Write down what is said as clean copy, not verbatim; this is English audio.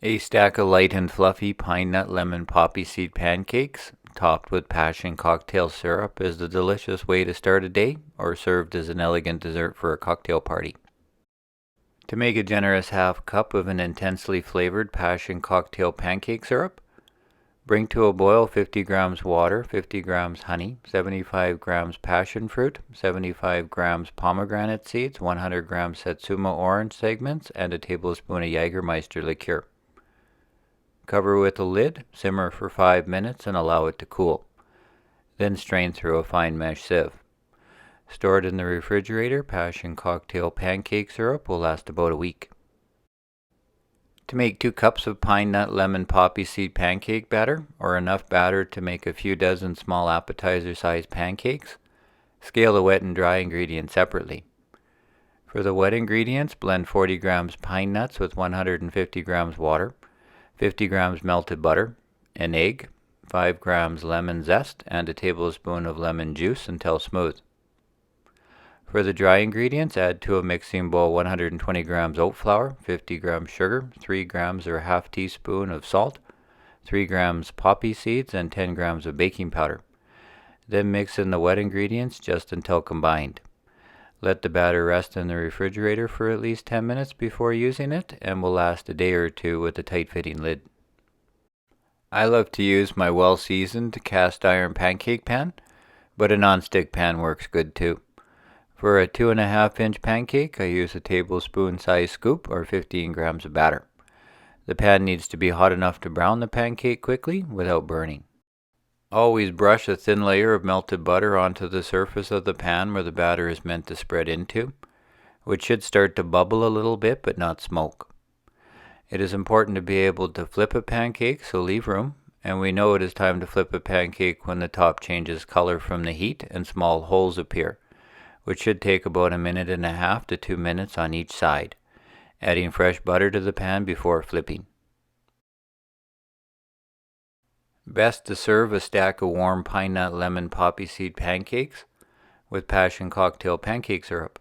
A stack of light and fluffy pine nut lemon poppy seed pancakes topped with passion cocktail syrup is the delicious way to start a day, or served as an elegant dessert for a cocktail party. To make a generous half cup of an intensely flavored passion cocktail pancake syrup, bring to a boil 50 grams water, 50 grams honey, 75 grams passion fruit, 75 grams pomegranate seeds, 100 grams satsuma orange segments, and a tablespoon of Jägermeister liqueur. Cover with a lid, simmer for 5 minutes, and allow it to cool. Then strain through a fine mesh sieve. Stored in the refrigerator, passion cocktail pancake syrup will last about a week. To make 2 cups of pine nut lemon poppy seed pancake batter, or enough batter to make a few dozen small appetizer-sized pancakes, scale the wet and dry ingredients separately. For the wet ingredients, blend 40 grams pine nuts with 150 grams water, 50 grams melted butter, an egg, 5 grams lemon zest, and a tablespoon of lemon juice until smooth. For the dry ingredients, add to a mixing bowl 120 grams oat flour, 50 grams sugar, 3 grams or a half teaspoon of salt, 3 grams poppy seeds, and 10 grams of baking powder. Then mix in the wet ingredients just until combined. Let the batter rest in the refrigerator for at least 10 minutes before using it, and will last a day or two with a tight-fitting lid. I love to use my well-seasoned cast iron pancake pan, but a non-stick pan works good too. For a 2.5-inch pancake, I use a tablespoon-sized scoop or 15 grams of batter. The pan needs to be hot enough to brown the pancake quickly without burning. Always brush a thin layer of melted butter onto the surface of the pan where the batter is meant to spread into, which should start to bubble a little bit but not smoke. It is important to be able to flip a pancake, so leave room, and we know it is time to flip a pancake when the top changes color from the heat and small holes appear, which should take about 1.5 minutes to 2 minutes on each side, adding fresh butter to the pan before flipping. Best to serve a stack of warm pine nut lemon poppy seed pancakes with passion cocktail pancake syrup.